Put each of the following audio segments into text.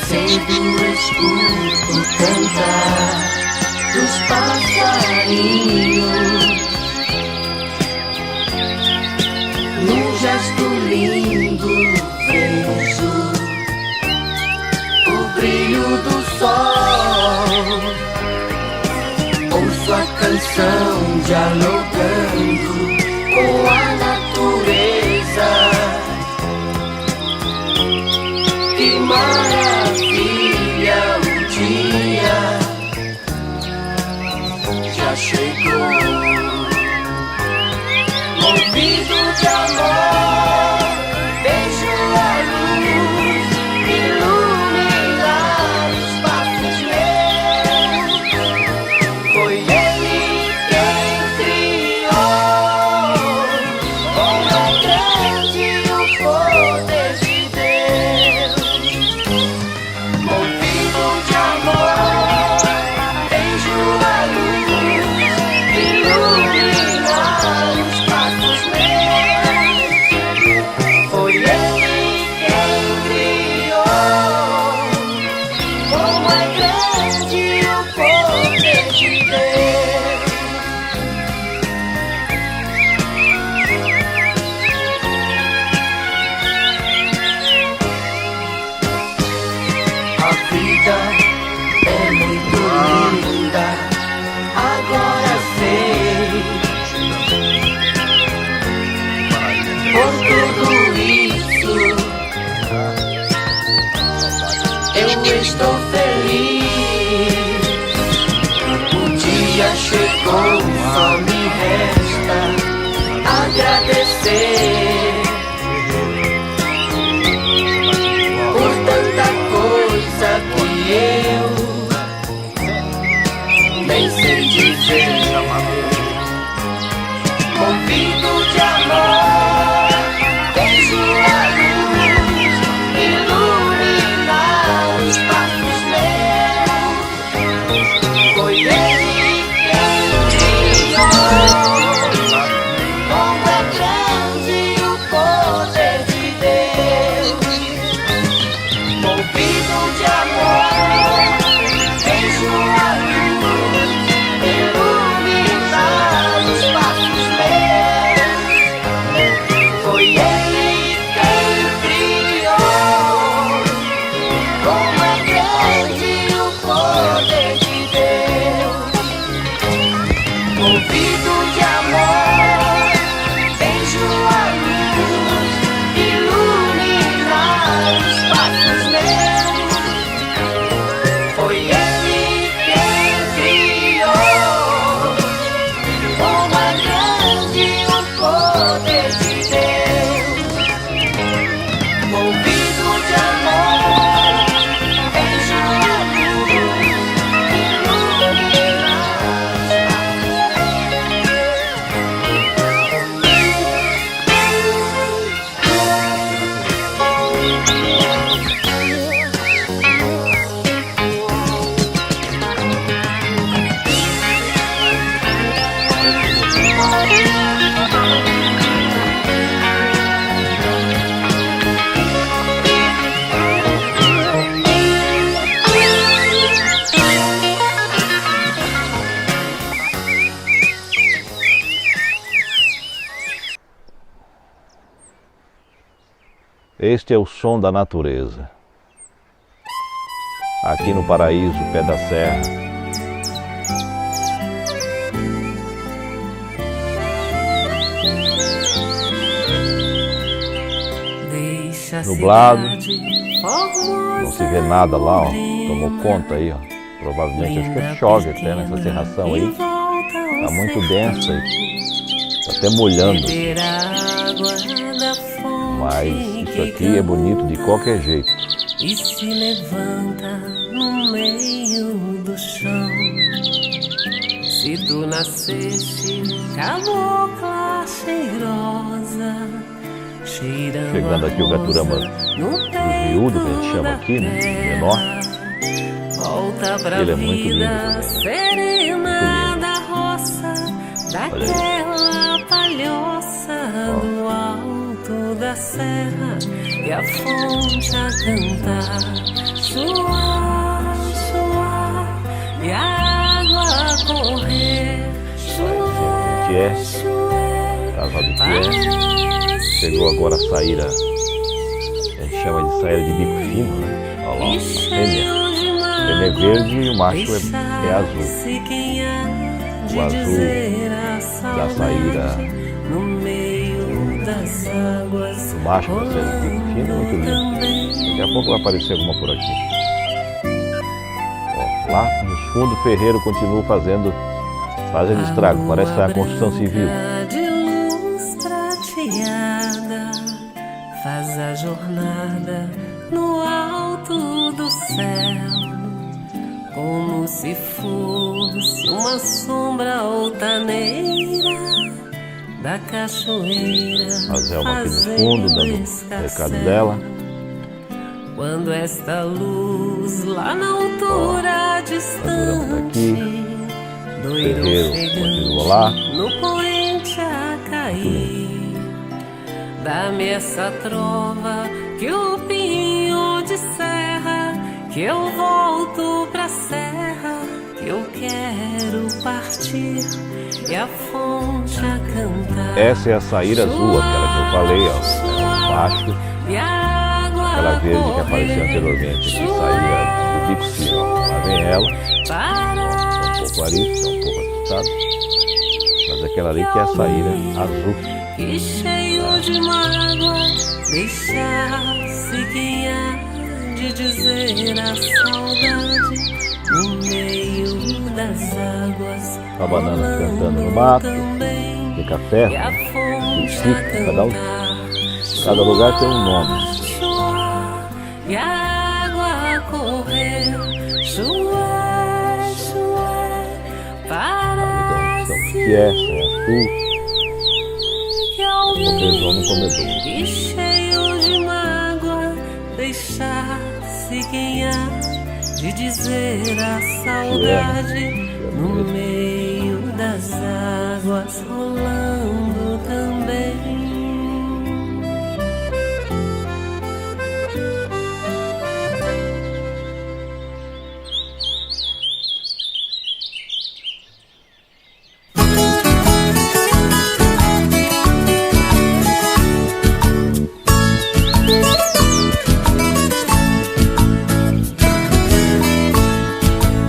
Cedo escuto cantar dos passarinhos, num gesto lindo vejo o brilho do sol. Ouço a canção dialogando com a natureza. Que maravilha, o dia já chegou. Movido de amor, vejo a luz iluminar os passos meus. Foi Ele quem criou, como é grande o poder de Deus. Movido de amor, vejo a luz iluminar os passos meus. Foi Ele quem criou, como é grande o poder de Deus. A vida é muito linda, agora sei. Por tudo isso eu estou feliz. O dia chegou, só me resta agradecer por tanta coisa que eu nem sei dizer. Movido de amor, vejo a luz iluminar os passos meus. Foi Ele quem criou, como é grande o poder de Deus. Movido de amor, vejo a luz iluminar os passos meus. Foi Ele quem criou, como é grande o poder de Deus. Movido de amor, vejo a luz iluminar os passos meus. Foi Ele quem criou, como é grande o poder de Deus. Movido de amor, vejo a luz Este é o som da natureza. Aqui no paraíso, pé da serra. Nublado, não se vê nada lá, ó. Tomou conta aí, ó. Provavelmente, acho que chove até nessa serração aí. Tá muito densa aí. Tá até molhando. Mas isso aqui é bonito de qualquer jeito. E se levanta no meio do chão. Se tu nasceste cabocla cheirosa, Chegando aqui o Gaturama do Viúdo, que a gente chama aqui, né? Menor. Ele é muito lindo também. Olha aí. Palhoça do alto da serra e a fonte a cantar, suar, suar e a água a correr, Tié, casal de Tié. Chegou agora a saíra, a gente chama de saíra de bico fino, né? Olha lá, a fêmea. A fêmea é verde e o macho é azul. O azul da saíra do macho da saíra de bico fino é muito lindo. Daqui a pouco vai aparecer alguma por aqui. Ó, lá no fundo o ferreiro continua fazendo estrago, parece que é a construção civil. Faz a jornada no alto do céu, como se fosse uma sombra altaneira da cachoeira. A Zelma aqui no fundo, dando o recado dela. Quando esta luz lá na altura distante, o ferreiro continua lá. no poente a cair. Dá-me essa trova que o pinho de serra, que eu volto pra serra, que eu quero partir e a fonte a cantar. Essa é a saíra azul, aquela que eu falei, ó, é baixo, aquela verde que apareceu anteriormente, que saía do bico fino, ó. Lá vem ela, ó, um pouco ali, está um pouco assustado, mas aquela ali que é a saíra azul. E cheio de mágoa, deixar-se quem há de dizer a saudade no meio das águas. A banana cantando no mato, fica ferro, cada lugar tem um nome. E a água a correr, chué, chué, para que é azul. Botejou no comedor. E cheio de mágoa, deixar-se quem há de dizer a saudade no meio das águas rolando também.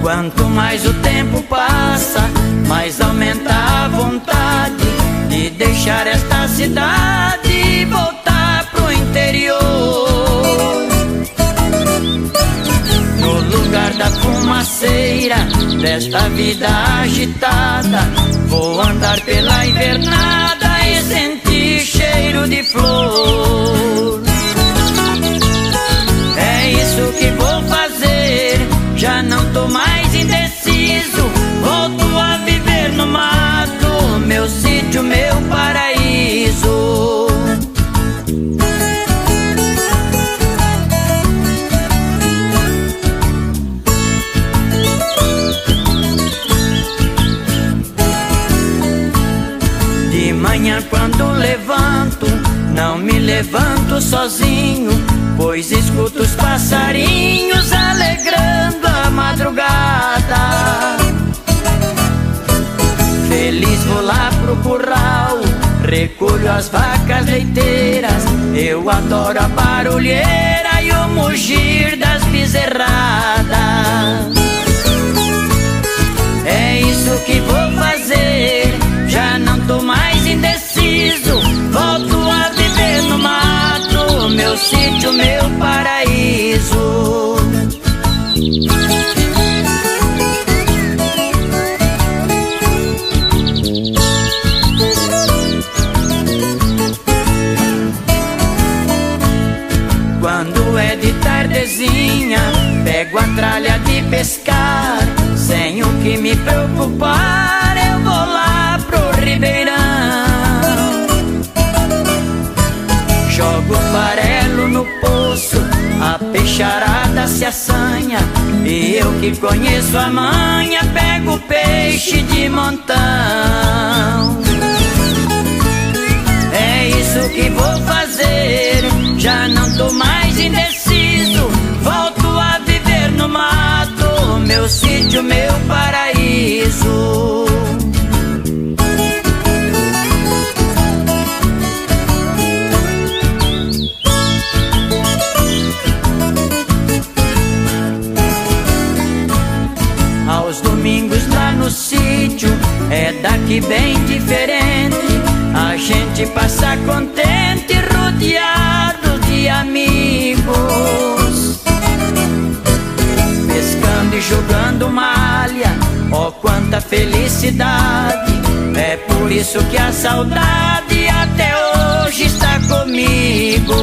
Quanto mais o tempo passa, mais aumenta a vontade de deixar esta cidade e voltar pro interior. No lugar da fumaceira desta vida agitada, vou andar pela invernada e sentir cheiro de flor. É isso que vou fazer, já não tô mais indeciso, volto a viver no mato, meu sítio, meu paraíso. De manhã quando levanto, não me levanto sozinho, pois escuto os passarinhos alegrando a madrugada. Feliz vou lá pro curral, recolho as vacas leiteiras, eu adoro a barulheira e o mugir das bezerradas. É isso que vou fazer, já não tô mais indeciso, volto a viver no mato, meu sítio, meu paraíso. Quando é de tardezinha, pego a tralha de pescar, sem o que me preocupar, eu vou lá pro ribeirão. peixarada se assanha, e eu que conheço a manha pego peixe de montão. É isso que vou fazer, já não tô mais indeciso. Volto a viver no mato, meu sítio, meu paraíso. Aos domingos lá no sítio é daqui bem diferente. A gente passa contente, rodeado de amigos, pescando e jogando malha. Oh, quanta felicidade! É por isso que a saudade até hoje está comigo.